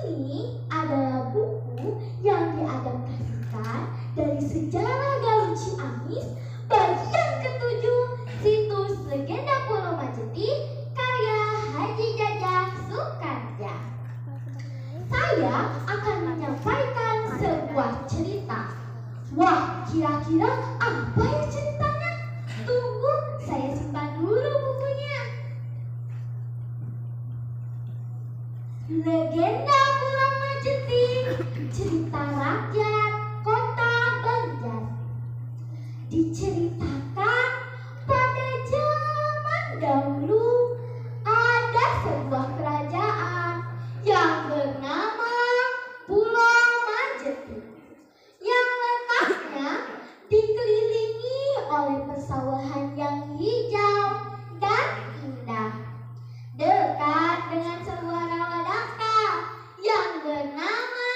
Ini adalah buku yang diadaptasikan dari sejarah Galuh Ciamis bagian ke-7 situs Legenda Pulau Majeti karya Haji Jajah Soekarja. Saya akan menyampaikan sebuah cerita. Wah, kira-kira apa ya ceritanya? Tunggu, saya simpan dulu bukunya. Legenda Pulau Majeti, cerita rakyat kota Banjar. Diceritakan pada zaman dahulu ada sebuah kerajaan yang bernama Pulau Majeti, yang letaknya dikelilingi oleh persawahan yang hijau dan indah, dekat dengan sebuah rawa dangkal yang bernama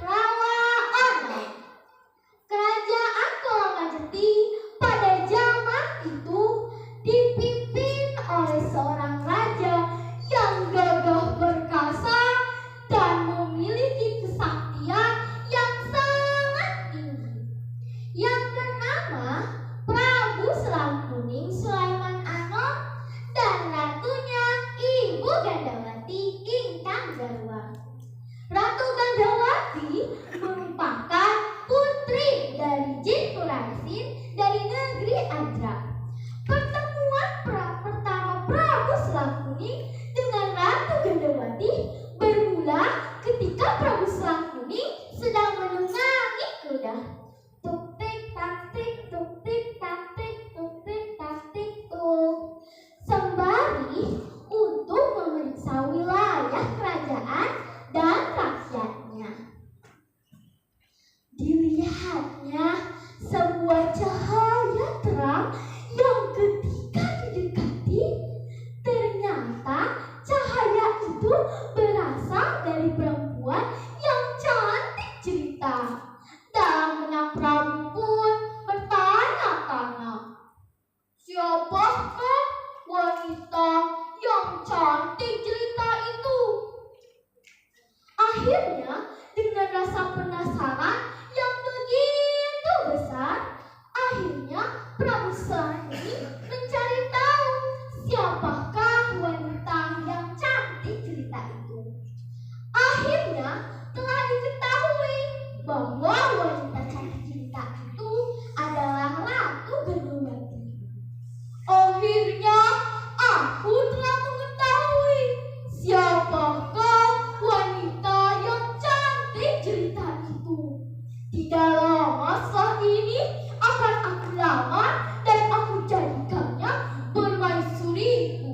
Rawa Ono. Kerajaan Pulau Majeti pada zaman itu dipimpin oleh seorang raja yang gagah perkasa dan memiliki kesaktian yang sangat tinggi, yang bernama Prabu Selang Kuning Sulaiman Anom dan ratunya Ibu Gandawati Ingkang Garwa. Ratu Gandawati merupakan putri dari Jin Kuraisin dari negeri Ajrak. Pertemuan pertama Prabu Selang Kuning dengan Ratu Gandawati bermula ketika Prabu Selang Kuning sedang menunggangi kuda. Tuk tik tak tik, tuk tik tak tik, tuk tik tak tik tuk, sembari untuk memeriksa wilayah kerajaan dan rakyatnya. Dilihatnya sebuah cahaya terang yang ketika didekati, ternyata cahaya itu berasal dari perempuan yang cantik jelita. Dalam benak Prabu pun bertanya-tanya, siapakah wanita yang cantik jelita itu? Akhirnya, dengan rasa penasaran yang begitu besar, akhirnya Prabu Selang Kuning mencari tahu siapakah wanita yang cantik jelita itu. Akhirnya telah diketahui bahwa wanita cantik jelita itu adalah Ratu Gandawati. Akhirnya aku telah mengetahui siapakah wanita yang cantik jelita itu. Tidak lama setelah ini akan aku lamar dan aku jadikannya permaisuriku,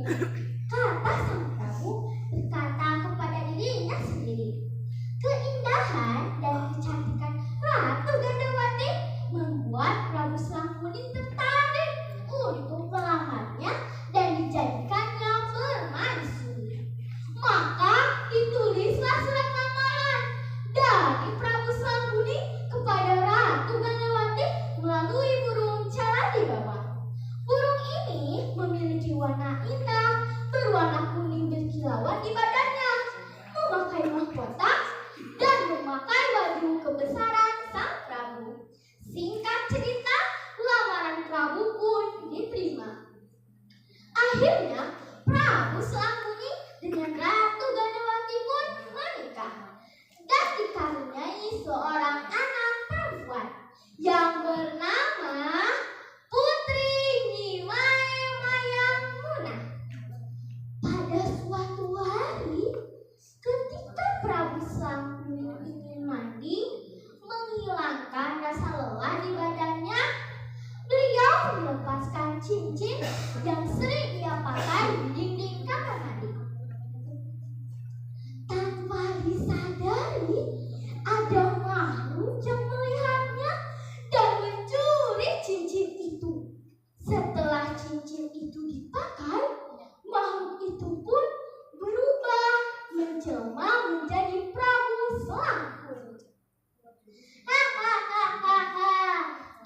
kata sang Prabu berkata kepada dirinya sendiri. Keindahan dan kecantikan Ratu Gandawati membuat Prabu Selang Kuning tertarik untuk melamarnya dan dijadikannya permaisuri. Maka ditulislah surat lamaran dari Prabu Selang Kuning kepada Ratu Gandawati melalui burung cala di bawah. Burung ini memiliki warna indah, berwarna kuning berkilauan di badannya, memakai mahkota dan memakai baju kebesaran sang Prabu. Singkat cerita, lamaran Prabu pun diterima. Akhirnya Prabu Selang Kuning dengan Ratu Gandawati pun menikah dan dikaruniai seorang anak perempuan yang bernama Putri Nyimai Mayangmunah. Pada suatu hari, ketika Prabu Selang Kuning ingin mandi, menghilangkan rasa lelah di badannya, beliau melepaskan cincin yang sering ia pakai di dinding kamar mandi. Tanpa disadari, ada makhluk yang melihatnya dan mencuri cincin itu. Setelah cincin itu dipakai, makhluk itu pun berubah menjelma menjadi Prabu Selang Kuning. Hahaha,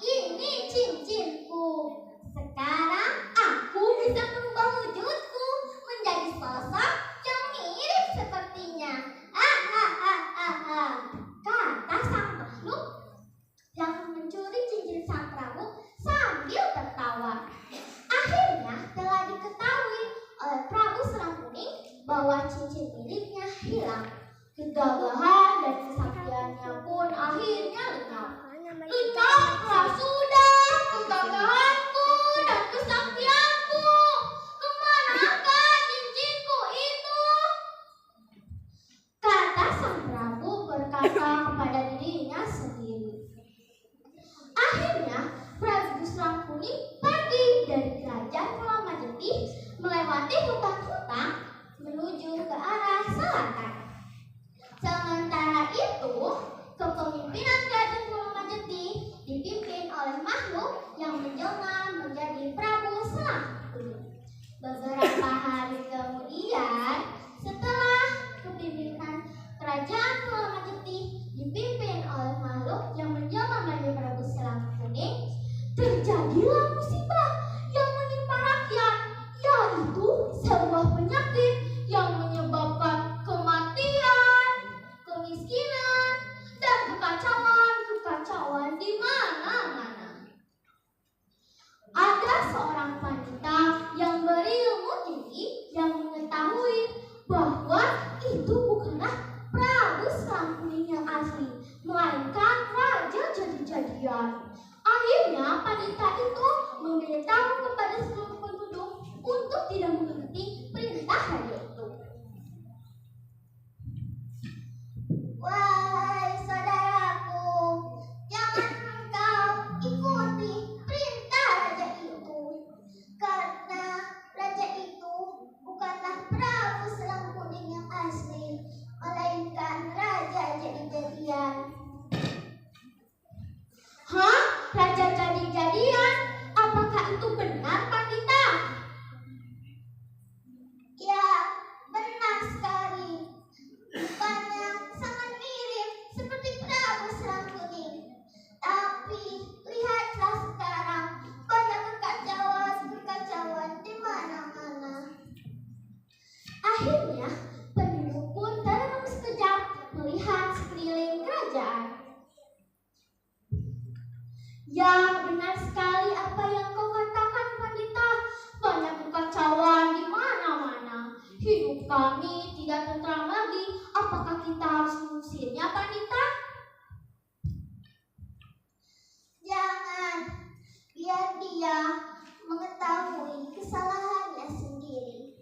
ini cincinku. Sekarang aku bisa merubah wujudku menjadi sosok yang mirip sepertinya. Hahaha. bahwa cincin miliknya hilang. Kegagahan dan kesaktiannya pun akhirnya lenyap. Lenyaplah sudah kegagahanku dan kesaktianku. Kemanakah cincinku itu? Kata sang Prabu berkata kepada dirinya sendiri. Akhirnya Prabu Srangkuni pergi dari kerajaan Pulamajeti melewati hutan-hutan menuju ke arah selatan. Sementara itu, kepemimpinan kerajaan Pulamajeti dipimpin oleh makhluk yang menjelma menjadi Prabu Srangkuni. Beberapa hari kemudian, setelah kepemimpinan kerajaan Pulamajeti dipimpin oleh makhluk yang menjelma menjadi Prabu Srangkuni, terjadilah musibah yang menimpa rakyat, yaitu sebuah penyakit yang menyebabkan kematian, kemiskinan, dan kekacauan di mana-mana. Ada seorang wanita yang berilmu tinggi yang mengetahui bahwa itu bukanlah Prabu Srangkuni yang asli, melainkan raja jadi-jadian. Akhirnya wanita itu memberitahu kepada seluruh penduduk untuk tidak mengikuti perintah raja itu. Wahai saudaraku, jangan engkau ikuti perintah raja itu, karena raja itu bukanlah Prabu Srangkuni yang asli, melainkan raja jadi-jadian. Hah? Raja jadi-jadian? Apakah itu benar, Pandita? Ya, benar sekali. Bukannya sangat mirip seperti Prabu Srangkuni. Tapi lihatlah sekarang, banyak kekacauan di mana-mana. Akhirnya, penduduk pun terenung sekejap melihat sekeliling kerajaan. Ya, benar sekali apa yang kau katakan, Pandita. Banyak kekacauan di mana-mana. Hidup kami tidak tentram lagi. Apakah kita harus mengusirnya, Pandita? Jangan, biar dia mengetahui kesalahannya sendiri.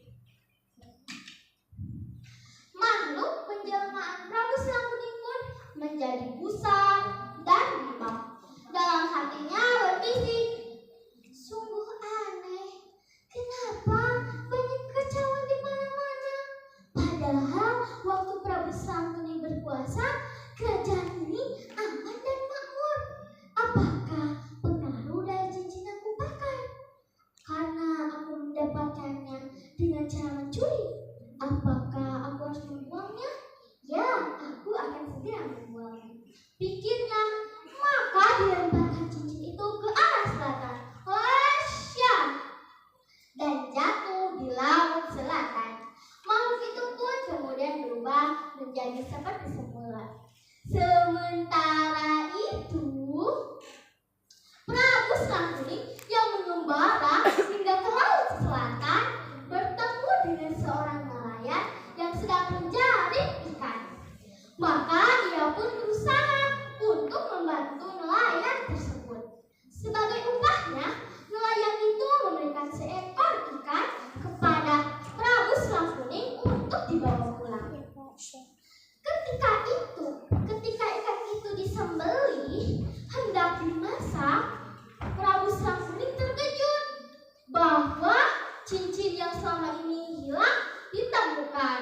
Makhluk penjelmaan Prabu Srangkuni pun menjadi gusar dan bimbang. Dalam hatinya berbisik, sungguh aneh, kenapa banyak kekacauan di mana-mana? Padahal waktu Prabu Srangkuni berkuasa, kerajaan ini aman dan makmur. Apakah pengaruh dari cincin yang kupakai? Karena aku mendapatkannya dengan cara mencuri. Apakah aku harus membuangnya? Ya, aku akan segera membuangnya. Pikirnya, maka dilemparkan cincin itu ke arah selatan. Hosya! Dan jatuh di laut selatan. Makhluk itu pun kemudian berubah menjadi seperti semula. Sementara itu, Prabu Srangkuni yang mengembara hingga ke laut selatan bertemu dengan seorang nelayan yang sedang menjaring ikan. Maka ia pun berusaha untuk membantu nelayan tersebut. Sebagai upahnya, nelayan itu memberikan seekor ikan kepada Prabu Srangkuni untuk dibawa pulang. Ketika ikan itu disembelih hendak dimasak, Prabu Srangkuni terkejut bahwa cincin yang selama ini hilang ditemukan.